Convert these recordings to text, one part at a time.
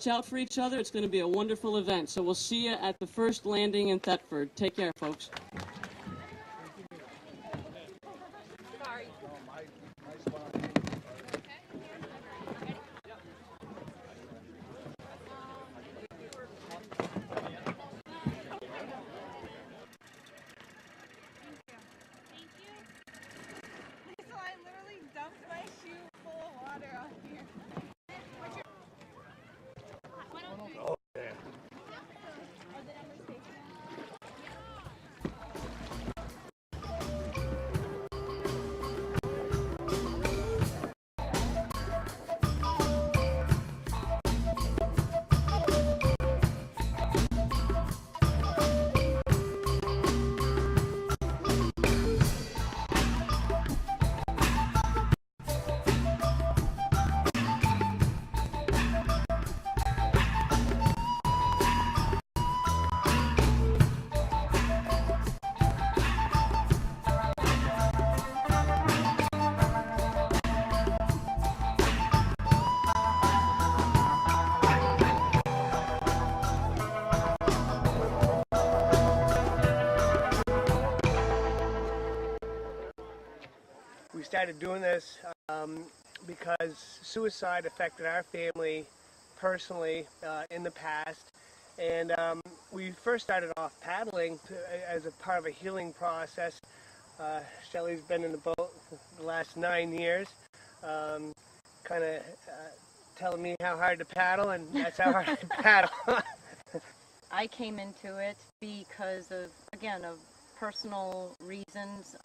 watch out for each other. It's going to be a wonderful event. So we'll see you at the first landing in Thetford. Take care, folks. We started doing this because suicide affected our family personally in the past, and we first started off paddling as a part of a healing process. Shelley's been in the boat for the last 9 years, kind of telling me how hard to paddle, and that's how hard I paddle. I came into it because of, again, of personal reasons.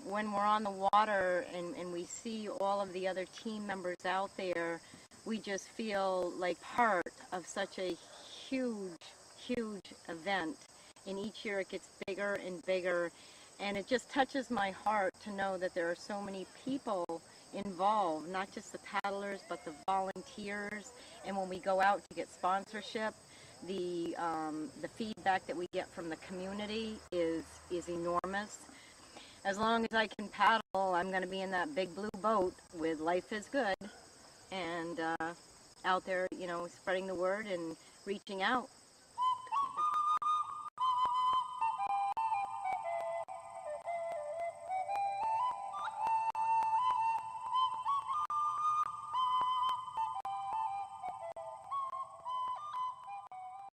When we're on the water and we see all of the other team members out there, we just feel like part of such a huge, huge event. And each year it gets bigger and bigger. And it just touches my heart to know that there are so many people involved, not just the paddlers, but the volunteers. And when we go out to get sponsorship, the feedback that we get from the community is enormous. As long as I can paddle, I'm going to be in that big blue boat with Life is Good and out there, you know, spreading the word and reaching out.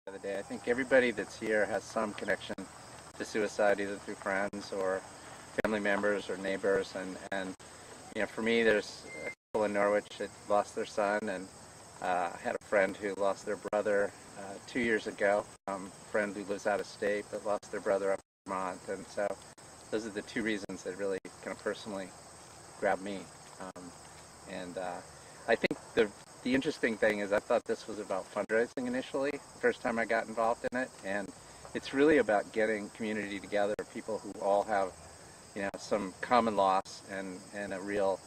The other day, I think everybody that's here has some connection to suicide, either through friends or family members or neighbors, and you know, for me, there's a couple in Norwich that lost their son, and I had a friend who lost their brother 2 years ago, a friend who lives out of state but lost their brother up in Vermont, and so those are the two reasons that really kind of personally grabbed me. I think the interesting thing is I thought this was about fundraising initially, the first time I got involved in it, and it's really about getting community together, people who all have, you know, some common loss and a real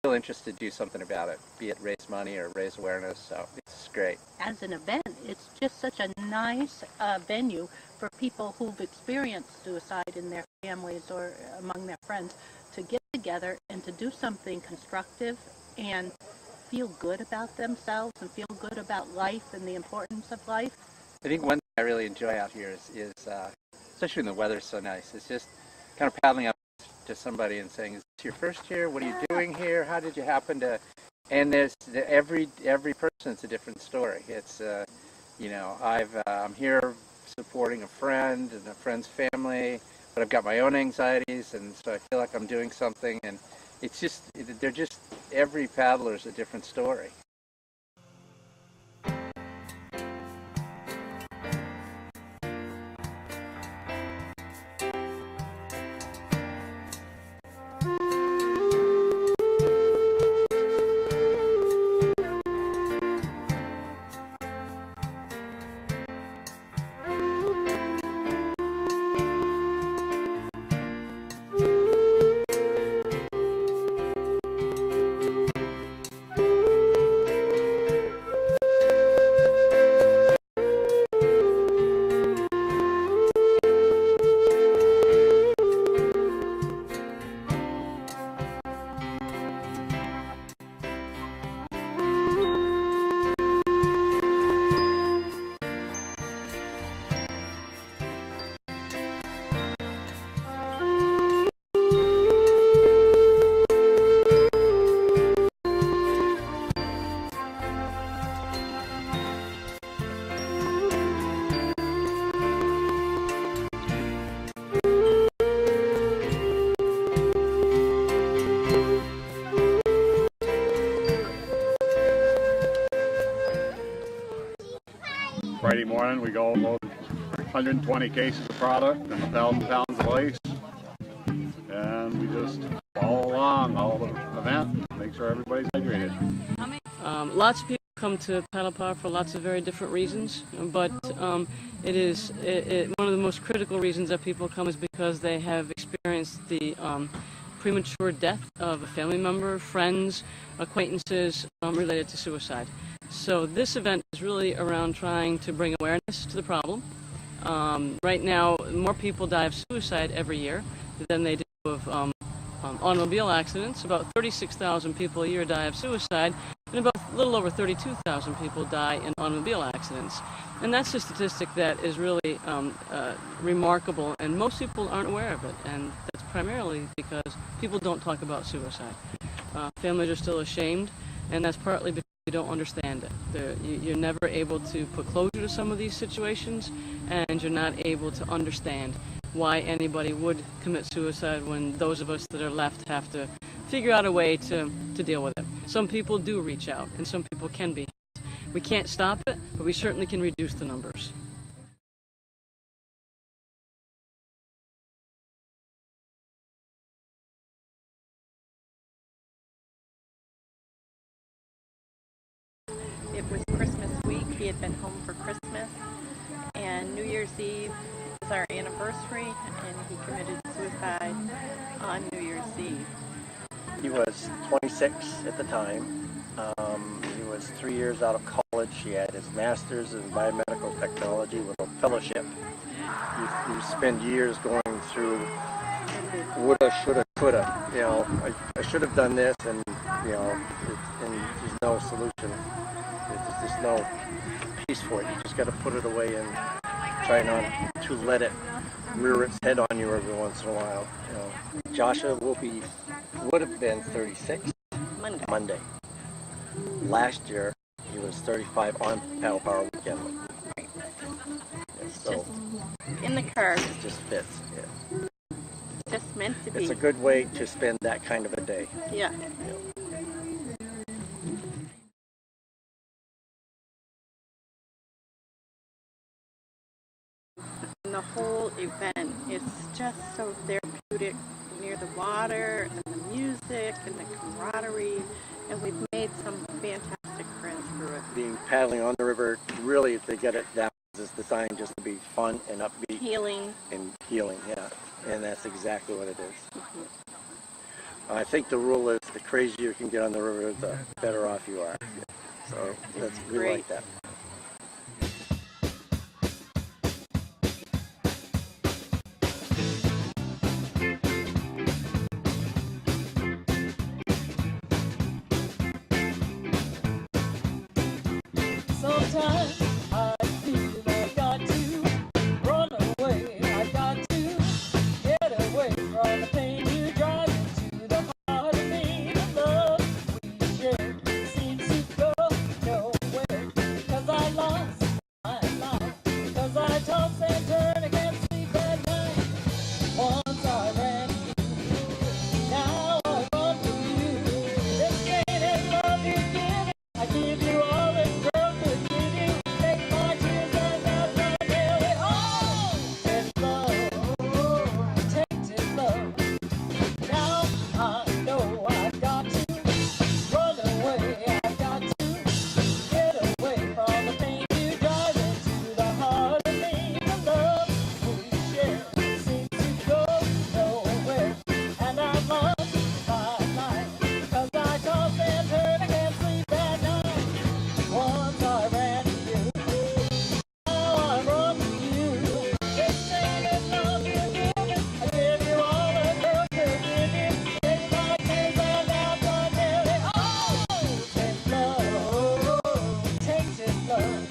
interest to do something about it, be it raise money or raise awareness. So it's great. As an event, it's just such a nice venue for people who've experienced suicide in their families or among their friends to get together and to do something constructive and feel good about themselves and feel good about life and the importance of life. I think one thing I really enjoy out here is especially when the weather's so nice, it's just kind of paddling up to somebody and saying, "Is this your first year? What are you doing here? How did you happen to?" And there's every person's a different story. It's you know, I'm here supporting a friend and a friend's family, but I've got my own anxieties, and so I feel like I'm doing something. And it's just every paddler is a different story. Friday morning. We go load 120 cases of product and 1,000 pounds of ice, and we just follow along all the event, make sure everybody's hydrated. Lots of people come to Paddle Power for lots of very different reasons, but it is one of the most critical reasons that people come is because they have experienced the premature death of a family member, friends, acquaintances related to suicide. So this event is really around trying to bring awareness to the problem. Right now, more people die of suicide every year than they do of automobile accidents. About 36,000 people a year die of suicide, and about a little over 32,000 people die in automobile accidents. And that's a statistic that is really remarkable, and most people aren't aware of it, and that's primarily because people don't talk about suicide. Families are still ashamed, and that's partly because you don't understand it. You're never able to put closure to some of these situations, and you're not able to understand why anybody would commit suicide when those of us that are left have to figure out a way to deal with it. Some people do reach out, and some people can be. We can't stop it, but we certainly can reduce the numbers. It was Christmas week. He had been home for Christmas, and New Year's Eve was our anniversary, and he committed suicide on New Year's Eve. He was 26 at the time. He was 3 years out of college. He had his master's in biomedical technology with a fellowship. You spend years going through woulda, shoulda, coulda. You know, I should have done this, and you know, and there's no solution. There's just no peace for it. You just got to put it away and try not to let it rear its head on you every once in a while. You know, Joshua would have been 36 Monday. Last year, he was 35 on Paddle Power weekend. Right. It's So just in the cards. it just fits. Yeah. It's just meant to be. It's a good way to spend that kind of a day. Yeah. And the whole event is just so therapeutic, near the water and the music and the camaraderie, and we've made some fantastic friends through it. Being paddling on the river, really, they get it down. It's designed just to be fun and upbeat Healing. and healing. Yeah, and that's exactly what it is. I think the rule is the crazier you can get on the river, the better off you are. So we great. like that. Sometimes I feel I got to run away. I got to get away from the pain you drive into the heart of me. The love we share seems to go nowhere. 'Cause I lost my love. 'Cause I toss and turn, I can't sleep at night. Once I ran to you, now I run to you. This ain't as love you give. I give you all the girl could give you. Take my tears and that's my daily. Oh, it's love, tainted love. Now I know I've got to run away. I've got to get away from the pain you drive into the heart of me. The love we share seems to go nowhere, and I've lost my mind. 'Cause I toss and turn, I can't sleep at night. Once I ran to you, now I run to you. This ain't as love you give me. I give you all the girl could give you. Take my tears and that's my daily. Oh, it's love, tainted love.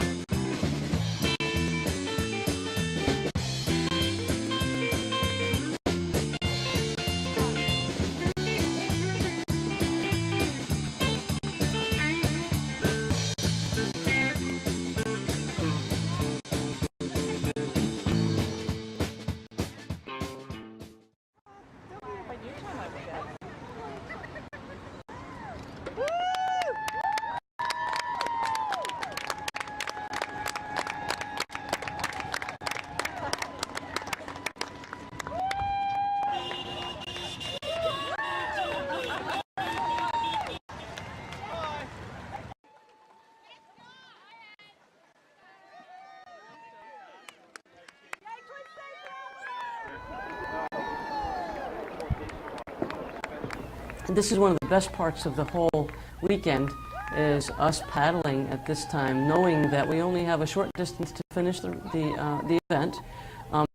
this is one of the best parts of the whole weekend, is us paddling at this time, knowing that we only have a short distance to finish the event,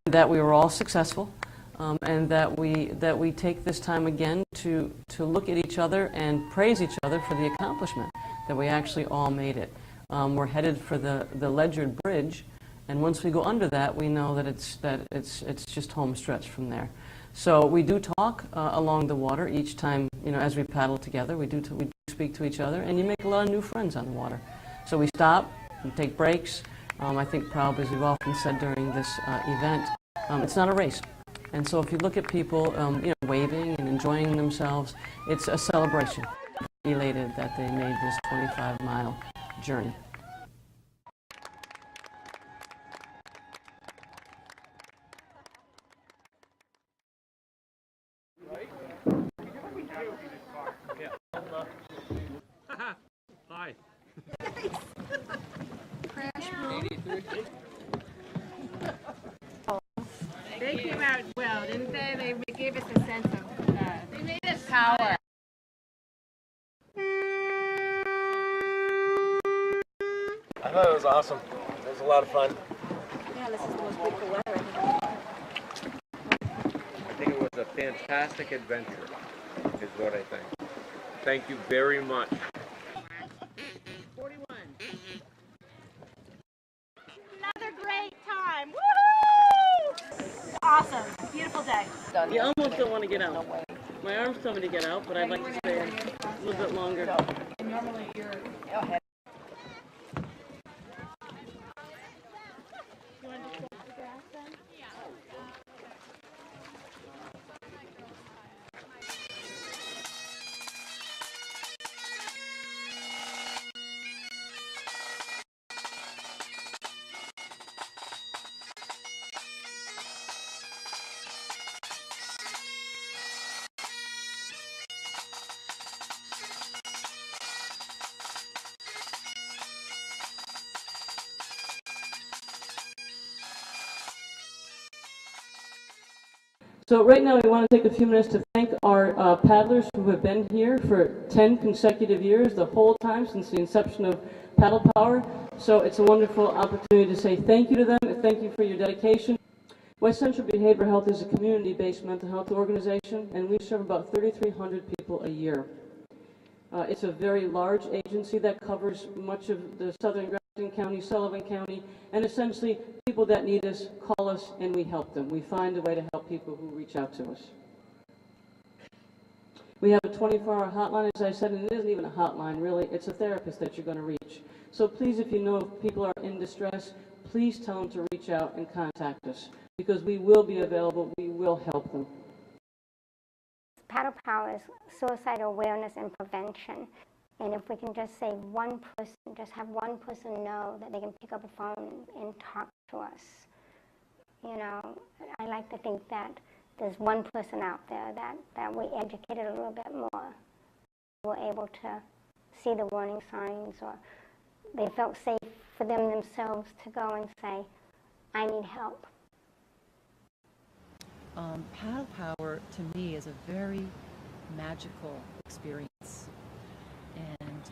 that we were all successful, and that we take this time again to look at each other and praise each other for the accomplishment, that we actually all made it. We're headed for the Ledyard Bridge, and once we go under that, we know that it's just home stretch from there. So we do talk along the water each time, as we paddle together. We do speak to each other, and you make a lot of new friends on the water. So we stop and take breaks. I think probably, as we've often said during this event, it's not a race. And so if you look at people, waving and enjoying themselves, it's a celebration. Elated that they made this 25-mile journey. Hi. They came out well, didn't they? They gave us a sense of they made us power. I thought it was awesome. It was a lot of fun. Yeah, this is the most beautiful weather. I think it was a fantastic adventure, is what I think. Thank you very much. 41. Another great time. Woo! Awesome. Beautiful day. You almost don't want to get out. My arms tell me to get out, but I'd like to stay a little bit longer. Normally you're So right now we want to take a few minutes to thank our paddlers who have been here for 10 consecutive years, the whole time since the inception of Paddle Power. So it's a wonderful opportunity to say thank you to them, and thank you for your dedication. West Central Behavioral Health is a community-based mental health organization, and we serve about 3,300 people a year. It's a very large agency that covers much of the southern Grafton County, Sullivan County, and essentially people that need us call us and we help them. We find a way to help people who reach out to us. We have a 24-hour hotline, as I said, and it isn't even a hotline, really. It's a therapist that you're going to reach. So please, if you know if people are in distress, please tell them to reach out and contact us, because we will be available. We will help them. Paddle Power is suicide awareness and prevention. And if we can just say one person, just have one person know that they can pick up a phone and talk to us. I like to think that there's one person out there that we educated a little bit more. We're able to see the warning signs, or they felt safe for themselves to go and say, I need help. Paddle Power, to me, is a very magical experience. And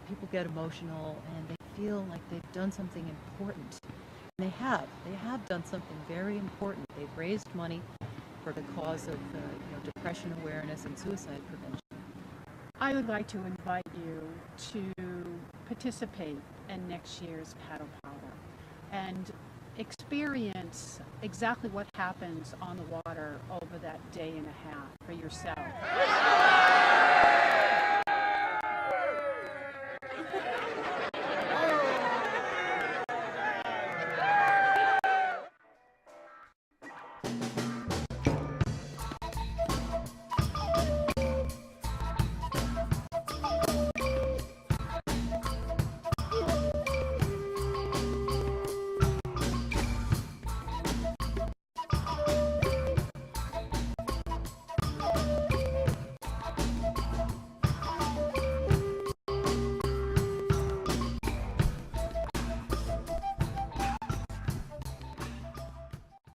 people get emotional and they feel like they've done something important. And they have done something very important. They've raised money for the cause of depression awareness and suicide prevention. I would like to invite you to participate in next year's Paddle Power and experience exactly what happens on the water over that day and a half for yourself.